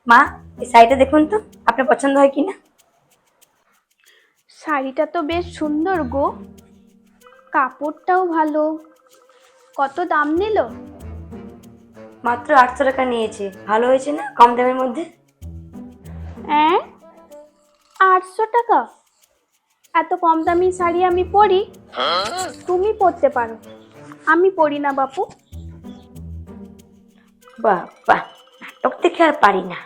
মা, এই শাড়িটা দেখুন তো, আপনার পছন্দ হয় কিনা। শাড়িটা তো বেশ সুন্দর গো, কাপড়টাও ভালো। কত দাম নিল? মাত্র 800 টাকা নিয়েছে। ভালো হয়েছে না, কম দামের মধ্যে। হ্যাঁ, 800 টাকা? এত কম দামি শাড়ি আমি পরি? তুমি পরতে পারো, আমি পরি না বাপু। বাহ বাহ, নাটক দেখে আর পারি না।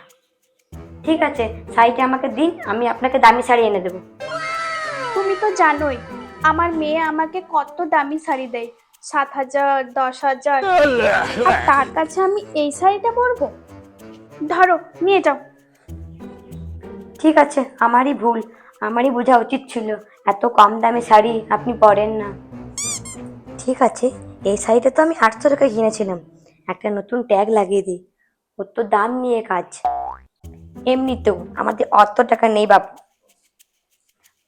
ঠিক আছে, শাড়িটা আমাকে দিন, আমি আপনাকে দামি শাড়ি এনে দেবো। তুমি তো জানোই আমার মেয়ে আমাকে কত দামি শাড়ি দেয়, 7,000 10,000, আর তার কাছে আমি এই শাড়িটা পরবো? ধরো নিয়ে যাও। ঠিক আছে, আমারই ভুল, আমারই বোঝা উচিত ছিল এত কম দামে শাড়ি আপনি পরেন না। ঠিক আছে, এই শাড়িটা তো আমি 800 টাকা কিনেছিলাম, একটা নতুন ট্যাগ লাগিয়ে দিই। ওর তো দাম নিয়ে কাজ। এমনিতেও আমাদের অত টাকা নেই বাবু।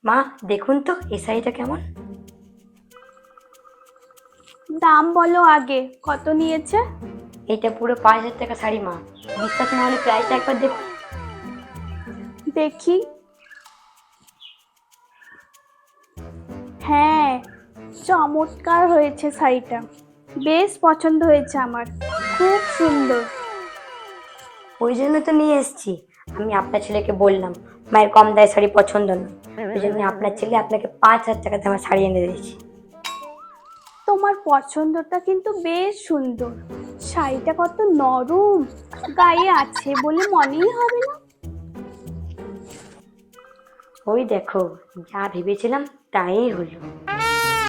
মা, দেখুন তো এই শাড়িটা কেমন। দাম বলো আগে, কত নিয়েছে? এটা পুরো 5,000 টাকা শাড়ি মা। বিশ্বাস না হলে প্রাইসটা একবার দেখুন। দেখি। হ্যাঁ, চমৎকার হয়েছে শাড়িটা, বেশ পছন্দ হয়েছে আমার, খুব সুন্দর। ওই জন্য তো নিয়ে এসেছি। আমি আপনার ছেলেকে বললাম মায়ের কম দামের শাড়ি পছন্দ না, ওই জন্য আপনার ছেলে আপনাকে 5,000 টাকা দামের শাড়ি এনে দিয়েছি। তোমার পছন্দটা কিন্তু বেশ সুন্দর, শাড়িটা কত নরম, গায়ে আছে বলে মনেই হবে না। ওই দেখো, যা ভেবেছিলাম তাই হলো।